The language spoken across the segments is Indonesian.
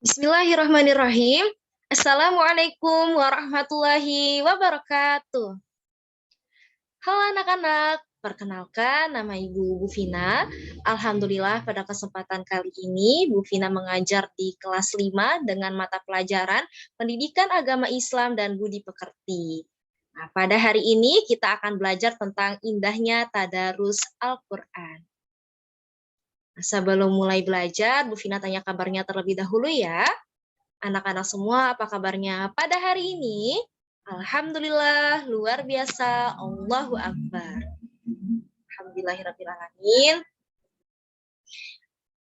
Bismillahirrahmanirrahim. Assalamualaikum warahmatullahi wabarakatuh. Halo anak-anak, perkenalkan nama Ibu Bufina. Alhamdulillah pada kesempatan kali ini Bu Fina mengajar di kelas 5 dengan mata pelajaran Pendidikan Agama Islam dan Budi Pekerti. Nah, pada hari ini kita akan belajar tentang indahnya tadarus Al-Quran. Nah, sebelum mulai belajar, Bu Fina tanya kabarnya terlebih dahulu ya. Anak-anak semua apa kabarnya pada hari ini? Alhamdulillah, luar biasa. Allahu Akbar. Alhamdulillahirrahmanirrahim.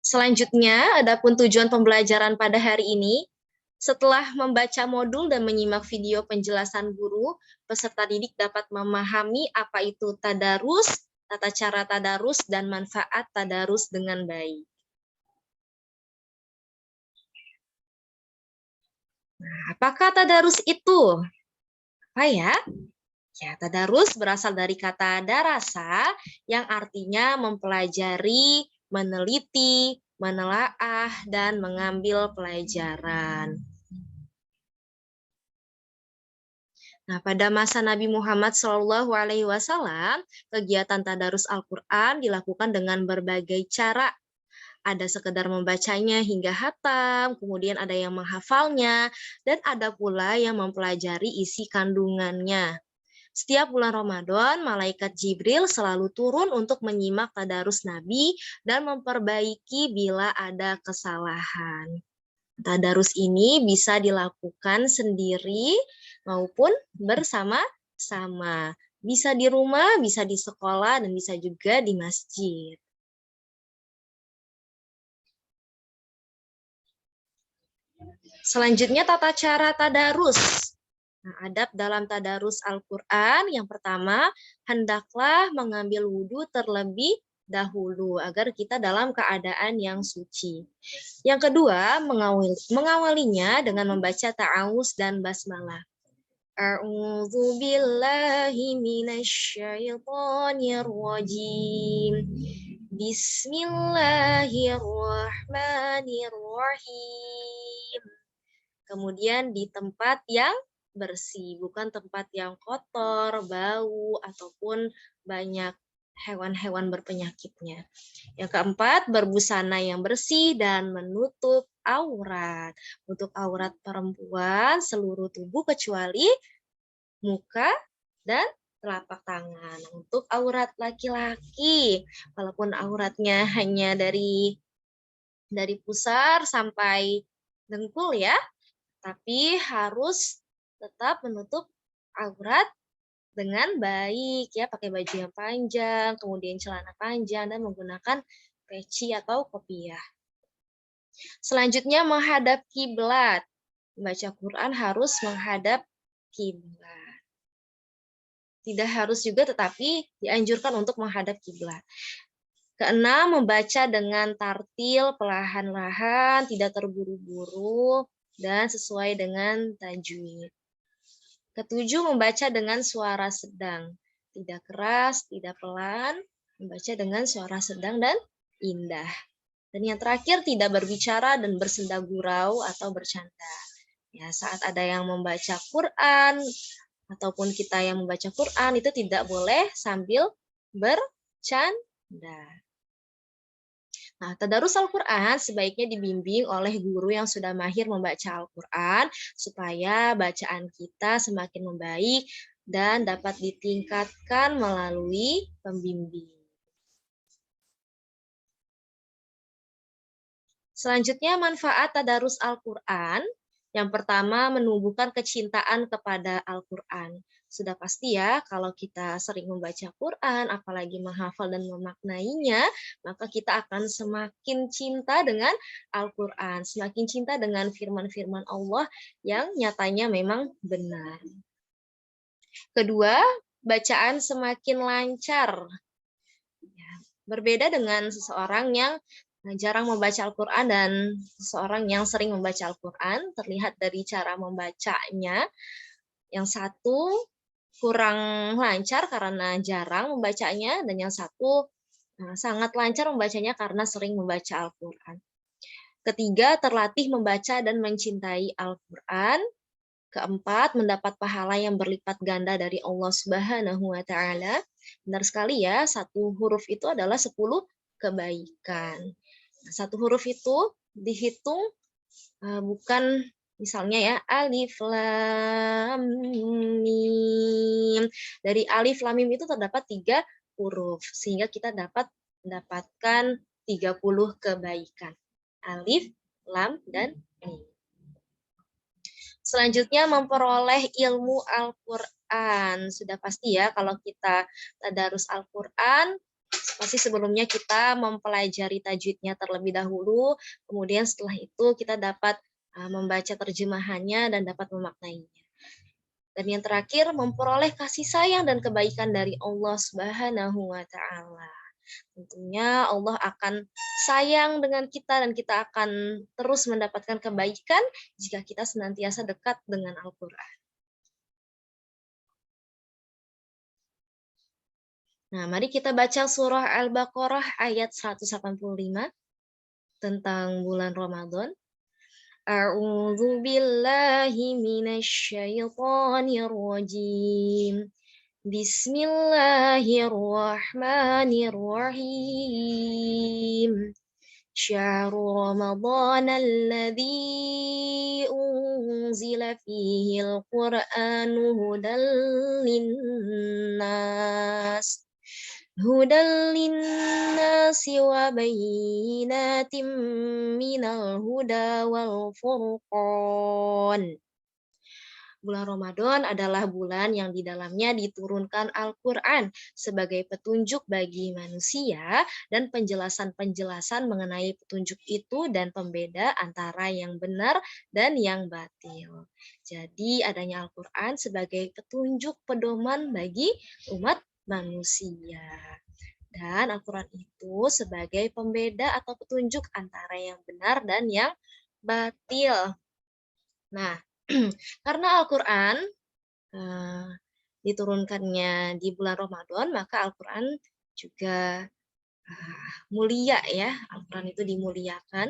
Selanjutnya, adapun tujuan pembelajaran pada hari ini, setelah membaca modul dan menyimak video penjelasan guru, peserta didik dapat memahami apa itu tadarus, tata cara tadarus, dan manfaat tadarus dengan baik. Nah, apakah tadarus itu? Apa ya? Ya, tadarus berasal dari kata darasa yang artinya mempelajari, meneliti, menelaah, dan mengambil pelajaran. Nah, pada masa Nabi Muhammad SAW, kegiatan tadarus Al-Quran dilakukan dengan berbagai cara. Ada sekedar membacanya hingga hatam, kemudian ada yang menghafalnya, dan ada pula yang mempelajari isi kandungannya. Setiap bulan Ramadan, malaikat Jibril selalu turun untuk menyimak tadarus Nabi dan memperbaiki bila ada kesalahan. Tadarus ini bisa dilakukan sendiri maupun bersama-sama. Bisa di rumah, bisa di sekolah, dan bisa juga di masjid. Selanjutnya tata cara tadarus. Nah, adab dalam tadarus Al-Quran yang pertama, hendaklah mengambil wudhu terlebih dahulu agar kita dalam keadaan yang suci. Yang kedua, mengawalinya dengan membaca ta'awuz dan basmalah. A'udzu billahi minasyaitonir rajim. Bismillahirrahmanirrahim. Kemudian di tempat yang bersih, bukan tempat yang kotor, bau, ataupun banyak hewan-hewan berpenyakitnya. Yang keempat, berbusana yang bersih dan menutup aurat. Untuk aurat perempuan, seluruh tubuh kecuali muka dan telapak tangan. Untuk aurat laki-laki, walaupun auratnya hanya dari pusar sampai dengkul ya, tapi harus tetap menutup aurat dengan baik ya, pakai baju yang panjang, kemudian celana panjang, dan menggunakan peci atau kopiah. Selanjutnya menghadap kiblat. Membaca Quran harus menghadap kiblat. Tidak harus juga, tetapi dianjurkan untuk menghadap kiblat. Keenam, membaca dengan tartil, perlahan-lahan, tidak terburu-buru, dan sesuai dengan tajwid. Ketujuh, membaca dengan suara sedang. Tidak keras, tidak pelan, membaca dengan suara sedang dan indah. Dan yang terakhir, tidak berbicara dan bersenda gurau atau bercanda. Ya, saat ada yang membaca Quran, ataupun kita yang membaca Quran, itu tidak boleh sambil bercanda. Nah, tadarus Al-Quran sebaiknya dibimbing oleh guru yang sudah mahir membaca Al-Quran supaya bacaan kita semakin membaik dan dapat ditingkatkan melalui pembimbing. Selanjutnya, manfaat tadarus Al-Quran. Yang pertama, menumbuhkan kecintaan kepada Al-Quran. Sudah pasti ya, kalau kita sering membaca Quran, apalagi menghafal dan memaknainya, maka kita akan semakin cinta dengan Al-Quran, semakin cinta dengan firman-firman Allah yang nyatanya memang benar. Kedua, bacaan semakin lancar. Berbeda dengan seseorang yang jarang membaca Al-Quran dan seseorang yang sering membaca Al-Quran, terlihat dari cara membacanya. Yang satu kurang lancar karena jarang membacanya, dan yang satu sangat lancar membacanya karena sering membaca Al-Quran. Ketiga, terlatih membaca dan mencintai Al-Quran. Keempat, mendapat pahala yang berlipat ganda dari Allah Subhanahu wa Ta'ala. Benar sekali ya, satu huruf itu adalah 10 kebaikan. Nah, satu huruf itu dihitung bukan misalnya ya alif lam mim. Dari alif lam mim itu terdapat 3 huruf sehingga kita dapat mendapatkan 30 kebaikan. Alif, lam, dan mim. Selanjutnya memperoleh ilmu Al-Quran. Sudah pasti ya kalau kita tadarus Al-Quran, pasti sebelumnya kita mempelajari tajwidnya terlebih dahulu, kemudian setelah itu kita dapat membaca terjemahannya dan dapat memaknainya. Dan yang terakhir, memperoleh kasih sayang dan kebaikan dari Allah Subhanahu wa Ta'ala. Tentunya Allah akan sayang dengan kita dan kita akan terus mendapatkan kebaikan jika kita senantiasa dekat dengan Al-Quran. Nah, mari kita baca surah Al-Baqarah ayat 185 tentang bulan Ramadan. A'udzu billahi minasy syaithanir rajim. Bismillahirrahmanirrahim. Syahrul Ramadan alladzi unzila fihi al-Qur'anu hudal linnas. Hudal linnasi wa bayyinatin minal huda wal furqan. Bulan Ramadan adalah bulan yang di dalamnya diturunkan Al-Quran sebagai petunjuk bagi manusia dan penjelasan-penjelasan mengenai petunjuk itu dan pembeda antara yang benar dan yang batil. Jadi adanya Al-Quran sebagai petunjuk pedoman bagi umat manusia. Dan Al-Quran itu sebagai pembeda atau petunjuk antara yang benar dan yang batil. Nah, karena Al-Quran diturunkannya di bulan Ramadan, maka Al-Quran juga mulia ya. Al-Quran itu dimuliakan,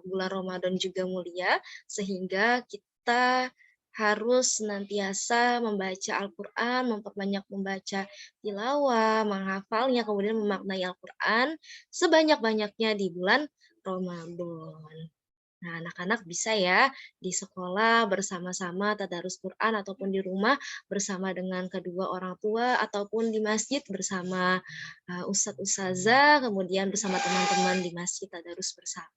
bulan Ramadan juga mulia, sehingga kita harus senantiasa membaca Al-Quran, memperbanyak membaca tilawah, menghafalnya, kemudian memaknai Al-Quran sebanyak-banyaknya di bulan Ramadan. Nah, anak-anak bisa ya di sekolah bersama-sama tadarus Quran ataupun di rumah bersama dengan kedua orang tua ataupun di masjid bersama ustadz ustazah, kemudian bersama teman-teman di masjid tadarus bersama.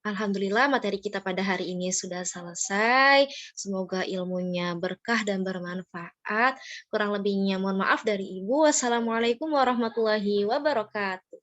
Alhamdulillah materi kita pada hari ini sudah selesai. Semoga ilmunya berkah dan bermanfaat. Kurang lebihnya mohon maaf dari Ibu. Wassalamualaikum warahmatullahi wabarakatuh.